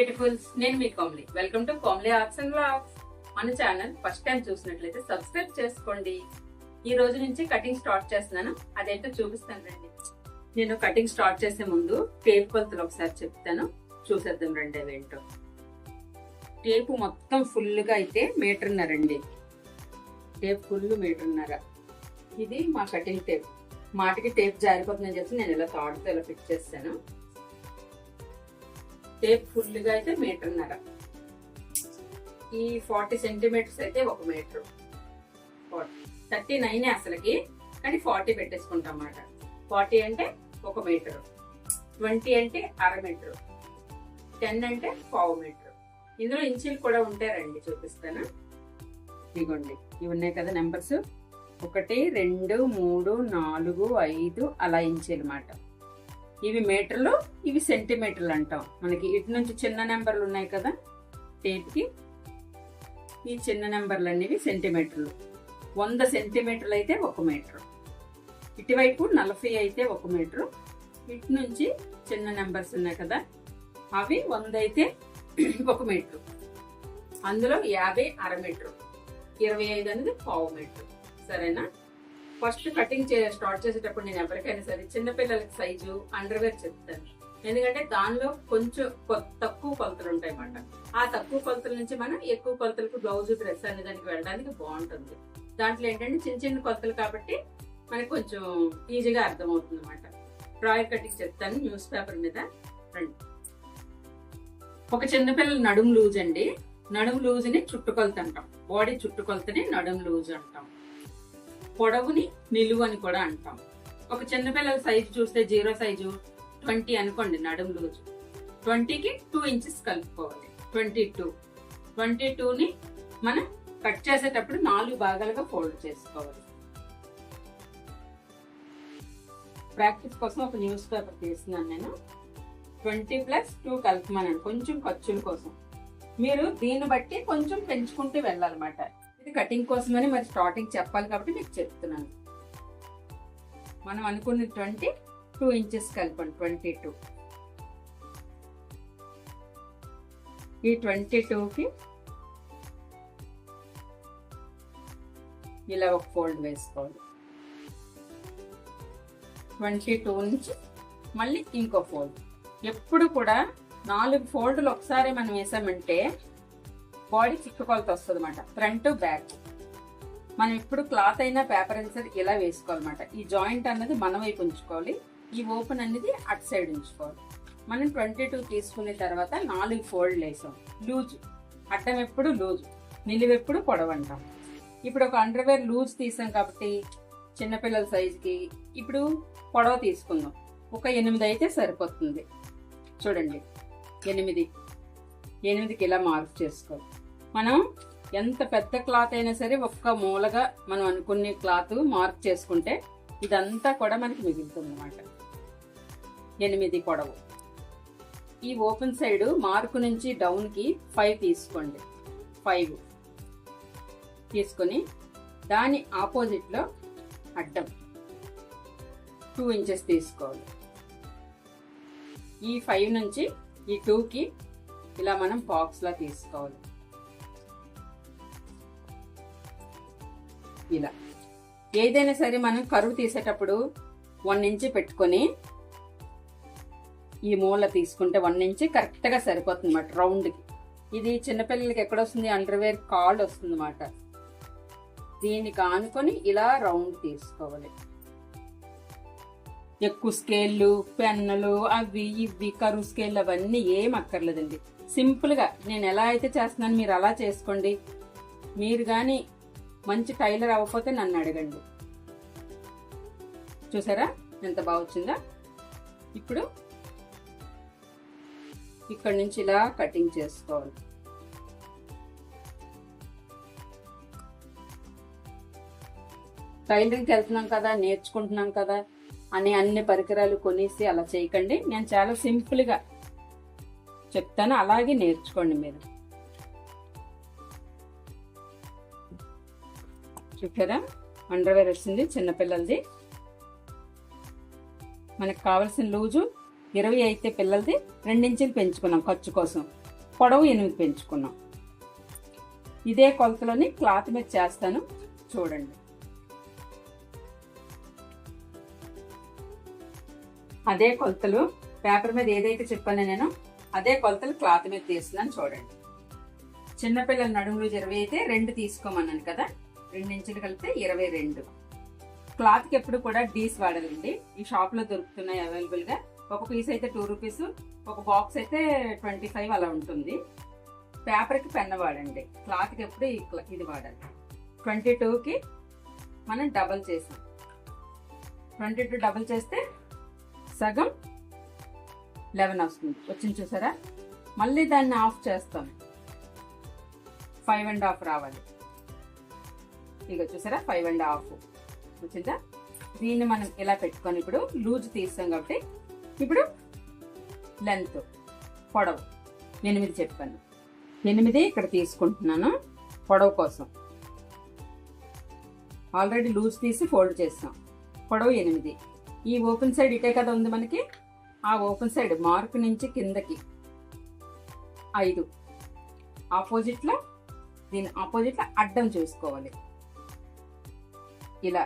Beautifuls, నేను మీ Komli. Welcome to Komli arts and vlogs. మన ఛానల్ ఫస్ట్ టైం చూసినట్లయితే సబ్స్క్రైబ్ చేసుకోండి. ఈ రోజు నుంచి కటింగ్ స్టార్ట్ చేస్తున్నాను, అదేంటో చూపిస్తాను రండి. నేను కటింగ్ స్టార్ట్ చేసే ముందు టేప్ కొలతలు ఒకసారి చెప్తాను, చూసేద్దాం రండి అవేంటో. టేపు మొత్తం ఫుల్గా అయితే 1.5 మీటర్ అండి. Tape full 1.5 metre. ఇది మా కటింగ్ టేప్. మాటికి టేప్ జారిపోతుందని చెప్పి నేను ఇలా తాడుతో ఇలా ఫిట్ చేస్తాను. టేప్ ఫుల్గా అయితే 1.5 మీటర్. ఈ 40 సెంటీమీటర్స్ అయితే 1 మీటర్. 39 అసలుకి, కానీ 40 పెట్టేసుకుంటాం అన్నమాట. 40 అంటే 1 మీటర్, 20 అంటే 1/2 మీటర్, 10 అంటే 1/4 మీటర్. ఇందులో ఇంచులు కూడా ఉంటారండి, చూపిస్తాను. ఇదిగోండి, ఇవి ఉన్నాయి కదా నెంబర్స్, 1 2 3 4 5 అలా ఇంచులు అన్నమాట. ఇవి మీటర్లు, ఇవి సెంటీమీటర్లు అంటాం. మనకి ఇటు నుంచి చిన్న నెంబర్లు ఉన్నాయి కదా టేప్కి, ఈ చిన్న నెంబర్లు అనేవి సెంటీమీటర్లు. 100 సెంటీమీటర్లు అయితే 1 మీటర్. ఇటువైపు 40 అయితే 1 మీటర్. ఇటు నుంచి చిన్న నెంబర్స్ ఉన్నాయి కదా, అవి 100 అయితే 1 మీటర్. అందులో 50 1/2 మీటర్, 25 అనేది 1/4 మీటర్. సరేనా? ఫస్ట్ కటింగ్ స్టార్ట్ చేసేటప్పుడు నేను ఎవరికైనా సరే చిన్నపిల్లలకి సైజు అండర్వేర్ చెప్తాను. ఎందుకంటే దానిలో కొంచెం తక్కువ కొలతలు ఉంటాయి అన్నమాట. ఆ తక్కువ కొలతల నుంచి మనం ఎక్కువ కొలతలకు బ్లౌజ్ డ్రెస్ అనే దానికి వెళ్ళడానికి బాగుంటుంది. దాంట్లో ఏంటంటే చిన్న చిన్న కొలతలు కాబట్టి మనకి కొంచెం ఈజీగా అర్థమవుతుంది అన్నమాట. డ్రాయర్ కటింగ్ చెప్తాను న్యూస్ పేపర్ మీద. రండి. ఒక చిన్నపిల్లల నడుము లూజ్ అండి. నడుము లూజ్ని చుట్టుకొలత అంటాం. బాడీ చుట్టుకొలతని నడుము లూజ్ అంటాం. పొడవుని నిలువు అని కూడా అంటాం. ఒక చిన్నపిల్లల సైజు చూస్తే 0 సైజు 20 అనుకోండి నడుము లూజు. 20కి 2 ఇంచెస్ కలుపుకోవాలి. 22ని మనం కట్ చేసేటప్పుడు 4 భాగాలుగా ఫోల్డ్ చేసుకోవాలి. ప్రాక్టీస్ కోసం ఒక న్యూస్ పేపర్ తీస్తున్నాను నేను. 20+2 కలుపుమన్నాను, కొంచెం ఖర్చుల కోసం. మీరు దీన్ని బట్టి కొంచెం పెంచుకుంటూ వెళ్ళాలన్నమాట. ఇది కటింగ్ కోసమని మరి స్టార్టింగ్ చెప్పాలి కాబట్టి మీకు చెప్తున్నాను. మనం అనుకున్న 22 ఇంచెస్ కలపండి. 22 ఈ 22కి ఇలా ఒక ఫోల్డ్ వేసుకోవాలి. 22 నుంచి మళ్ళీ ఇంకో ఫోల్డ్. ఎప్పుడు కూడా 4 ఫోల్డ్లు ఒకసారి మనం వేసామంటే బాడీ చుట్టుకొలత వస్తుంది అన్నమాట, ఫ్రంట్ బ్యాక్. మనం ఇప్పుడు క్లాత్ అయినా పేపర్ అయినా సరే ఇలా వేసుకోవాలన్నమాట. ఈ జాయింట్ అన్నది మన వైపు ఉంచుకోవాలి, ఈ ఓపెన్ అనేది అటు సైడ్ ఉంచుకోవాలి. మనం 22 తీసుకున్న తర్వాత 4 ఫోల్డ్లు వేసాం. లూజ్ అడ్డం ఎప్పుడు లూజ్, నిలువు ఎప్పుడు పొడవు అంటాం. ఇప్పుడు ఒక అండర్వేర్ లూజ్ తీసాం కాబట్టి చిన్నపిల్లల సైజుకి ఇప్పుడు పొడవ తీసుకుందాం. ఒక 8 అయితే సరిపోతుంది. చూడండి, 8కి ఇలా మార్క్ చేసుకోవాలి. మనం ఎంత పెద్ద క్లాత్ అయినా సరే ఒక్క మూలగా మనం అనుకునే క్లాత్ మార్క్ చేసుకుంటే ఇదంతా కూడా మనకి మిగులుతుంది అన్నమాట. 8 పొడవు. ఈ ఓపెన్ సైడ్ మార్కు నుంచి డౌన్కి 5 తీసుకోండి. 5 తీసుకొని దాని ఆపోజిట్లో అడ్డం 2 ఇంచెస్ తీసుకోవాలి. ఈ 5 నుంచి ఈ 2కి ఇలా మనం బాక్స్లా తీసుకోవాలి. ఇలా ఏదైనా సరే మనం కరువు తీసేటప్పుడు 1 ఇంచ్ పెట్టుకొని ఈ మూల తీసుకుంటే 1 ఇంచ్ కరెక్ట్గా సరిపోతుంది అన్నమాట రౌండ్కి. ఇది చిన్నపిల్లలకి ఎక్కడొస్తుంది, అండర్వేర్ కాళ్ళు వస్తుంది అన్నమాట. దీనికి ఆనుకొని ఇలా రౌండ్ తీసుకోవాలి. ఎక్కువ స్కేళ్ళు, పెన్నులు, అవి ఇవి కరువు స్కేల్ అవన్నీ ఏం అక్కర్లేదండి. సింపుల్గా నేను ఎలా అయితే చేస్తున్నాను మీరు అలా చేసుకోండి. మీరు కానీ మంచి టైలర్ అవ్వకపోతే నన్ను అడగండి. చూసారా ఎంత బాగా వచ్చిందా? ఇప్పుడు ఇక్కడ నుంచి ఇలా కటింగ్ చేసుకోవాలి. టైలరింగ్కి వెళ్తున్నాం కదా, నేర్చుకుంటున్నాం కదా అని అన్ని పరికరాలు కొనేసి అలా చేయకండి. నేను చాలా సింపుల్గా చెప్తాను, అలాగే నేర్చుకోండి మీరు. చూసారా అండర్వేర్ వచ్చింది చిన్నపిల్లలది. మనకు కావాల్సిన లూజు 20 అయితే పిల్లలది 2 ఇంచులు పెంచుకున్నాం ఖర్చు కోసం. పొడవు 8 పెంచుకున్నాం. ఇదే కొలతలోని క్లాత్ మీద చేస్తాను చూడండి. అదే కొలతలు పేపర్ మీద ఏదైతే చెప్పానో నేను అదే కొలతలు క్లాత్ మీద తీస్తున్నాను చూడండి. చిన్నపిల్లల నడుములు 20 అయితే 2 తీసుకోమన్నాను కదా, 2 ఇంచులు కలిపితే 22. క్లాత్కి ఎప్పుడు కూడా డీస్ వాడాలండి. ఈ షాప్లో దొరుకుతున్నాయి అవైలబుల్గా. ఒక పీస్ అయితే 2 రూపీస్, ఒక బాక్స్ అయితే 25 అలా ఉంటుంది. పేపర్కి పెన్న వాడండి, క్లాత్కి ఎప్పుడు ఇది వాడాలి. 22కి మనం డబల్ చేసాం. 22 డబల్ చేస్తే సగం 11 వస్తుంది. వచ్చింది చూసారా? మళ్ళీ దాన్ని ఆఫ్ చేస్తాం, 5.5 రావాలి. ఇక చూసారా 5.5 వచ్చిందా? దీన్ని మనం ఇలా పెట్టుకొని ఇప్పుడు లూజ్ తీస్తాం కాబట్టి ఇప్పుడు లెంత్ పొడవు 8 చెప్పాను. 8 ఇక్కడ తీసుకుంటున్నాను పొడవు కోసం. ఆల్రెడీ లూజ్ తీసి ఫోల్డ్ చేస్తాం. పొడవు 8. ఈ ఓపెన్ సైడ్ ఇటే కదా ఉంది మనకి. ఆ ఓపెన్ సైడ్ మార్క్ నుంచి కిందకి 5 ఆపోజిట్లో, దీని ఆపోజిట్లో అడ్డం చూసుకోవాలి. ఇలా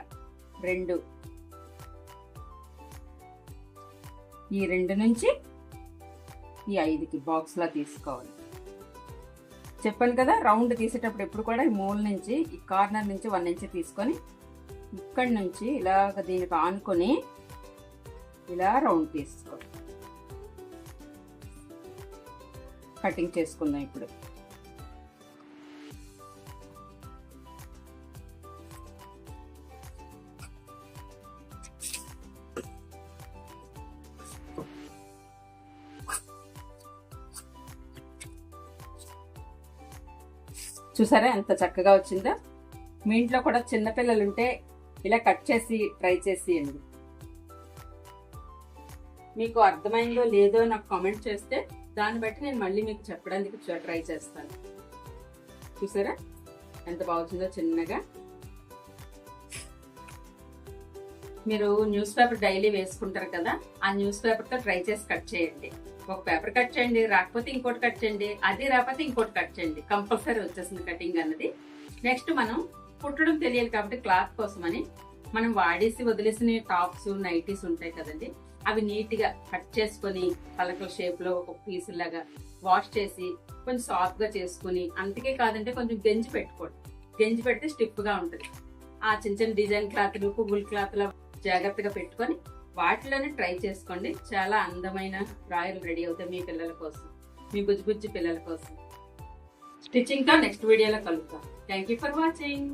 2, ఈ 2 నుంచి ఈ 5కి బాక్స్ లా తీసుకోవాలి. చెప్పాను కదా, రౌండ్ తీసేటప్పుడు ఎప్పుడు కూడా ఈ మూల నుంచి ఈ కార్నర్ నుంచి 1 ఇంచ్ తీసుకొని ఇక్కడి నుంచి ఇలాగ దీనికి ఆనుకొని ఇలా రౌండ్ తీసుకోవాలి. కటింగ్ చేసుకుందాం ఇప్పుడు. చూసారా ఎంత చక్కగా వచ్చిందో? మీ ఇంట్లో కూడా చిన్నపిల్లలు ఉంటే ఇలా కట్ చేసి ట్రై చేసేయండి. మీకు అర్థమైందో లేదో నాకు కామెంట్ చేస్తే దాన్ని బట్టి నేను మళ్ళీ మీకు చెప్పడానికి ట్రై చేస్తాను. చూసారా ఎంత బాగుందో చిన్నగా? మీరు న్యూస్ పేపర్ డైలీ వేసుకుంటారు కదా, ఆ న్యూస్ పేపర్తో ట్రై చేసి కట్ చేయండి. ఒక పేపర్ కట్ చేయండి, రాకపోతే ఇంకోటి కట్ చేయండి, అది రాకపోతే ఇంకోటి కట్ చేయండి. కంపల్సరీ వచ్చేసింది కటింగ్ అన్నది. నెక్స్ట్ మనం కుట్టడం తెలియాలి కాబట్టి క్లాత్ కోసమని మనం వాడేసి వదిలేసిన టాప్స్ నైటీస్ ఉంటాయి కదండి, అవి నీట్గా కట్ చేసుకొని పలకల షేప్లో ఒక పీస్ లాగా వాష్ చేసి కొంచెం సాఫ్ట్గా చేసుకుని, అంతకే కాదంటే కొంచెం గెంజి పెట్టుకోండి. గెంజి పెడితే స్టిఫ్గా ఉంటుంది. ఆ చిన్న చిన్న డిజైన్ క్లాత్లు, పువ్వుల క్లాత్లు జాగ్రత్తగా పెట్టుకొని వాటిలోనే ట్రై చేసుకోండి. చాలా అందమైన రాయలు రెడీ అవుతాయి మీ పిల్లల కోసం, మీ బుజ్జి పిల్లల కోసం. స్టిచ్చింగ్తో నెక్స్ట్ వీడియోలో కలుగుతాం. Thank you for watching.